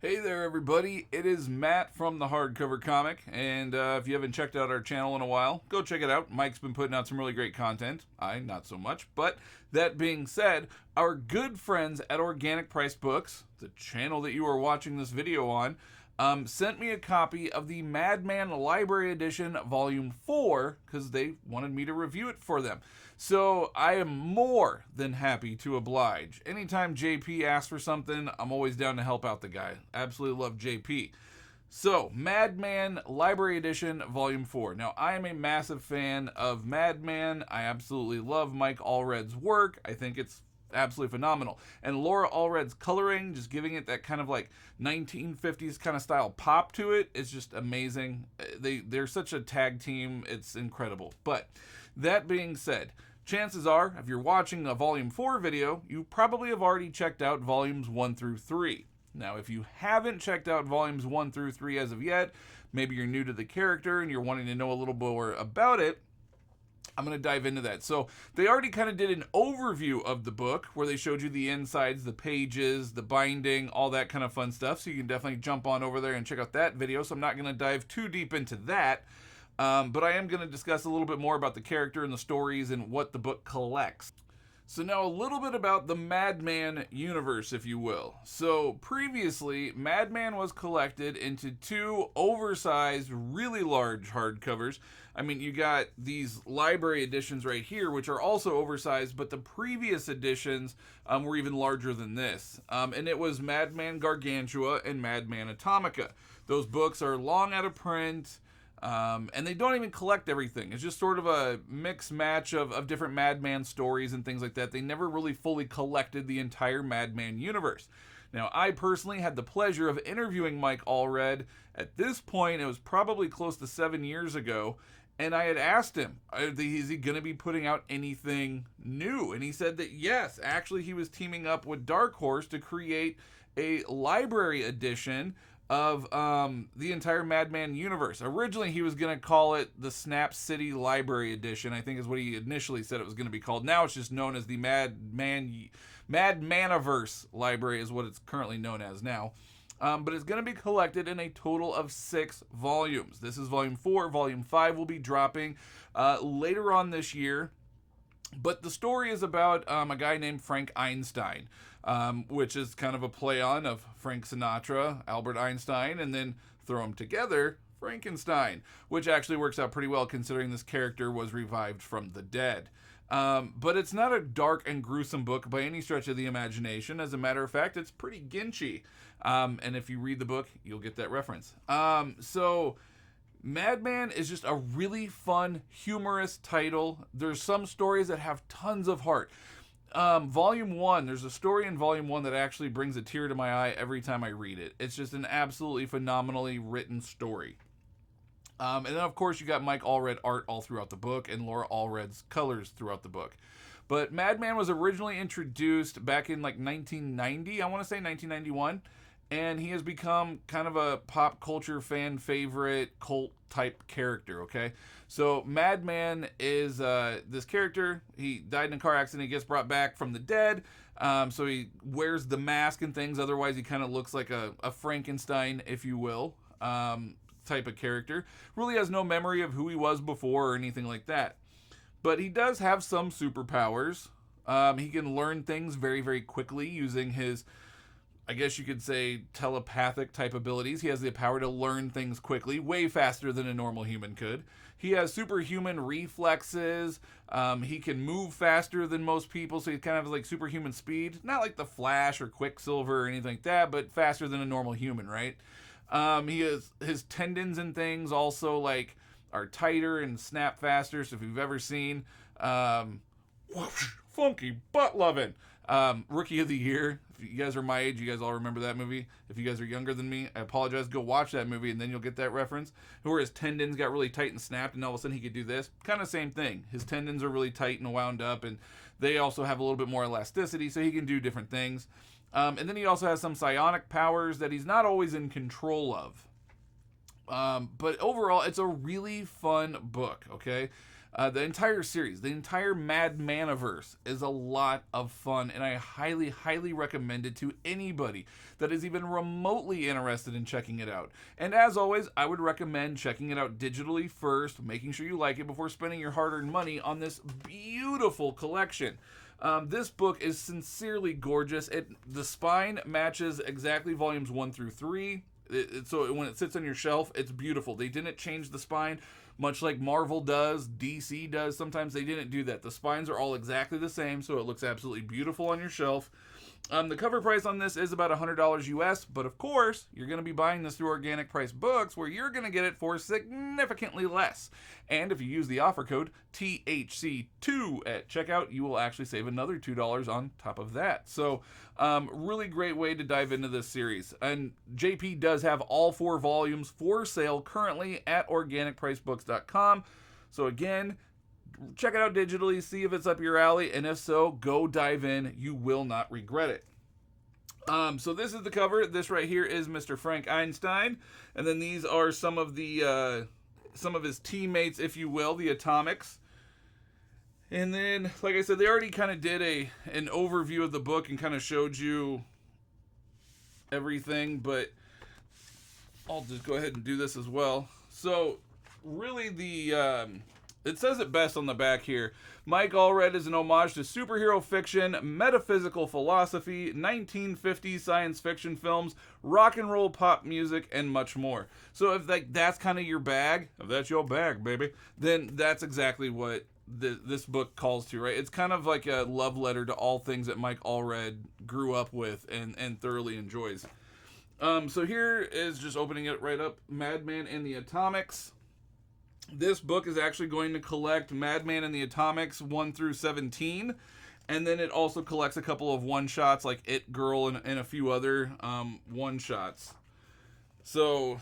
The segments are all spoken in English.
Hey there, everybody. It is Matt from the Hardcover Comic, and if you haven't checked out our channel in a while, go check it out. Mike's been putting out some really great content. I, not so much. But that being said, our good friends at Organic Price Books, the channel that you are watching this video on, sent me a copy of the Madman Library Edition Volume 4 because they wanted me to review it for them. So I am more than happy to oblige. Anytime JP asks for something, I'm always down to help out the guy. Absolutely love JP. So, Madman Library Edition Volume 4. Now, I am a massive fan of Madman. I absolutely love Mike Allred's work. I think it's absolutely phenomenal. And Laura Allred's coloring, just giving it that kind of like 1950s kind of style pop to it, is just amazing. They're such a tag team. It's incredible. But that being said, chances are, if you're watching a Volume 4 video, you probably have already checked out Volumes 1 through 3. Now, if you haven't checked out Volumes 1 through 3 as of yet, maybe you're new to the character and you're wanting to know a little more about it, I'm going to dive into that. So they already kind of did an overview of the book where they showed you the insides, the pages, the binding, all that kind of fun stuff. So you can definitely jump on over there and check out that video. So I'm not going to dive too deep into that. But I am going to discuss a little bit more about the character and the stories and what the book collects. So now a little bit about the Madman universe, if you will. So previously, Madman was collected into two oversized, really large hardcovers. I mean, you got these library editions right here, which are also oversized, but the previous editions were even larger than this. And it was Madman Gargantua and Madman Atomica. Those books are long out of print. And they don't even collect everything. It's just sort of a mix match of different Madman stories and things like that. They never really fully collected the entire Madman universe. Now, I personally had the pleasure of interviewing Mike Allred. At this point, it was probably close to 7 years ago, and I had asked him, is he going to be putting out anything new? And he said that yes, actually he was teaming up with Dark Horse to create a library edition of the entire Madman universe. Originally, he was going to call it the Snap City Library Edition, I think is what he initially said it was going to be called. Now it's just known as the Madmaniverse Library is what it's currently known as now. But it's going to be collected in a total of 6 volumes. This is Volume 4. Volume 5 will be dropping later on this year. But the story is about a guy named Frank Einstein, which is kind of a play on of Frank Sinatra, Albert Einstein, and then throw them together, Frankenstein, which actually works out pretty well considering this character was revived from the dead. But it's not a dark and gruesome book by any stretch of the imagination. As a matter of fact, it's pretty ginchy. And if you read the book, you'll get that reference. So Madman is just a really fun, humorous title. There's some stories that have tons of heart. Volume 1, there's a story in Volume 1 that actually brings a tear to my eye every time I read it. It's just an absolutely phenomenally written story. And then, of course, you got Mike Allred art all throughout the book and Laura Allred's colors throughout the book. But Madman was originally introduced back in like 1990, I want to say 1991. And he has become kind of a pop culture fan favorite cult type character, okay? So Madman is this character. He died in a car accident. He gets brought back from the dead. So he wears the mask and things. Otherwise, he kind of looks like a Frankenstein, if you will, type of character. Really has no memory of who he was before or anything like that. But he does have some superpowers. He can learn things very, very quickly using his, I guess you could say, telepathic type abilities. He has the power to learn things quickly, way faster than a normal human could. He has superhuman reflexes. He can move faster than most people, so he kind of has like superhuman speed. Not like the Flash or Quicksilver or anything like that, but faster than a normal human, right? He has his tendons and things also like are tighter and snap faster. So if you've ever seen whoosh, funky butt loving Rookie of the Year, if you guys are my age, you guys all remember that movie. If you guys are younger than me, I apologize. Go watch that movie and then you'll get that reference. Where his tendons got really tight and snapped and all of a sudden he could do this. Kind of same thing. His tendons are really tight and wound up and they also have a little bit more elasticity so he can do different things. And then he also has some psionic powers that he's not always in control of. But overall, it's a really fun book, okay? The entire series, the entire Madmaniverse, is a lot of fun, and I highly, highly recommend it to anybody that is even remotely interested in checking it out. And as always, I would recommend checking it out digitally first, making sure you like it before spending your hard-earned money on this beautiful collection. This book is sincerely gorgeous. The spine matches exactly volumes 1 through 3. So when it sits on your shelf, it's beautiful. They didn't change the spine, much like Marvel does, DC does. Sometimes they didn't do that. The spines are all exactly the same, so it looks absolutely beautiful on your shelf. The cover price on this is about $100 US, but of course, you're going to be buying this through Organic Price Books, where you're going to get it for significantly less. And if you use the offer code THC2 at checkout, you will actually save another $2 on top of that. So, really great way to dive into this series. And JP does have all 4 volumes for sale currently at organicpricedbooks.com. So again, check it out digitally, see if it's up your alley, and if so, go dive in. You will not regret it. So this is the cover. This right here is Mr. Frank Einstein, and then these are some of his teammates, if you will, the Atomics. And then, like I said, they already kind of did an overview of the book and kind of showed you everything, but I'll just go ahead and do this as well. So, really, it says it best on the back here. Mike Allred is an homage to superhero fiction, metaphysical philosophy, 1950s science fiction films, rock and roll pop music, and much more. So if that's kind of your bag, if that's your bag, baby, then that's exactly what this book calls to, right? It's kind of like a love letter to all things that Mike Allred grew up with and thoroughly enjoys. So here is just opening it right up, Madman and the Atomics. This book is actually going to collect Madman and the Atomics 1 through 17, and then it also collects a couple of one-shots like It Girl and a few other one-shots. So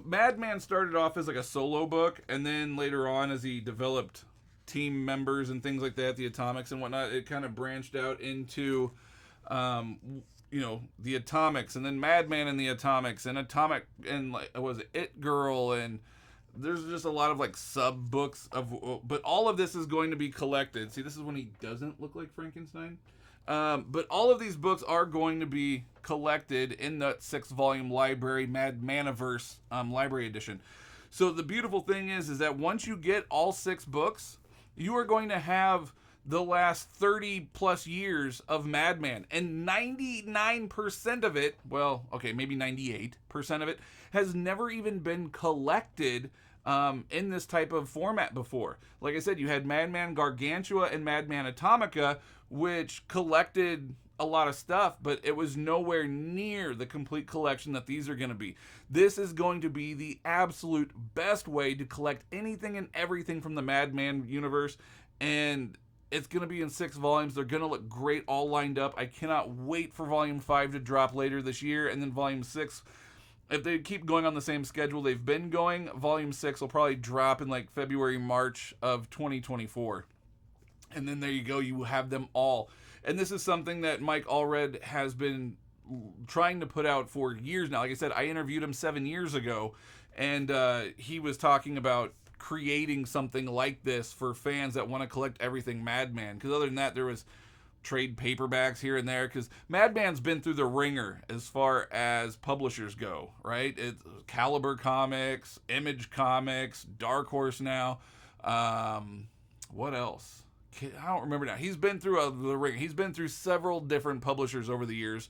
Madman started off as like a solo book, and then later on, as he developed team members and things like that, the Atomics and whatnot, it kind of branched out into the Atomics, and then Madman and the Atomics, and Atomic, and like, was it It Girl, and there's just a lot of like sub books but all of this is going to be collected. See, this is when he doesn't look like Frankenstein. But all of these books are going to be collected in the 6-volume library, Madmaniverse library edition. So the beautiful thing is that once you get all 6 books, you are going to have the last 30 plus years of Madman, and 99% of it, well, okay, maybe 98% of it, has never even been collected in this type of format before. Like I said, you had Madman Gargantua and Madman Atomica, which collected a lot of stuff, but it was nowhere near the complete collection that these are going to be. This is going to be the absolute best way to collect anything and everything from the Madman universe, and it's going to be in 6 volumes. They're going to look great all lined up. I cannot wait for Volume 5 to drop later this year, and then Volume 6, if they keep going on the same schedule they've been going, Volume 6 will probably drop in like February, March of 2024. And then there you go, you have them all. And this is something that Mike Allred has been trying to put out for years now. Like I said, I interviewed him 7 years ago, and he was talking about creating something like this for fans that want to collect everything Madman. Because other than that, there was trade paperbacks here and there, because Madman's been through the ringer as far as publishers go, right? It's Caliber Comics, Image Comics, Dark Horse now. What else? I don't remember now. He's been through the ringer. He's been through several different publishers over the years,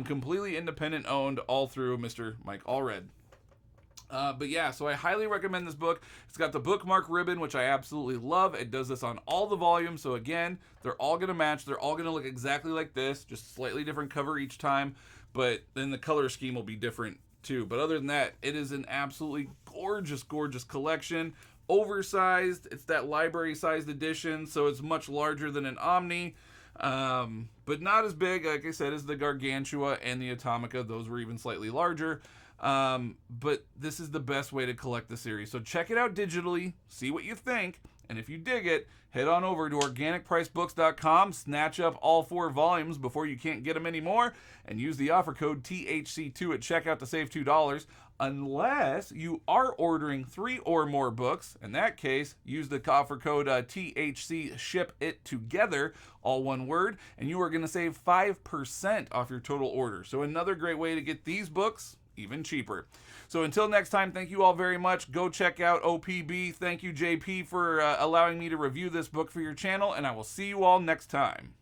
completely independent owned, all through Mr. Mike Allred. But yeah, so I highly recommend this book. It's got the bookmark ribbon, which I absolutely love. It does this on all the volumes. So again, they're all going to match. They're all going to look exactly like this, just slightly different cover each time. But then the color scheme will be different too. But other than that, it is an absolutely gorgeous, gorgeous collection. Oversized. It's that library-sized edition, so it's much larger than an Omni. But not as big, like I said, as the Gargantua and the Atomica. Those were even slightly larger. But this is the best way to collect the series. So check it out digitally, see what you think, And if you dig it, head on over to organicpricedbooks.com, snatch up all 4 volumes before you can't get them anymore, and use the offer code THC2 at checkout to save $2. Unless you are ordering 3 or more books. In that case, use the offer code THC ship it together, all one word, and you are going to save 5% off your total order. So another great way to get these books even cheaper. So until next time, thank you all very much. Go check out OPB. Thank you, JP, for allowing me to review this book for your channel, and I will see you all next time.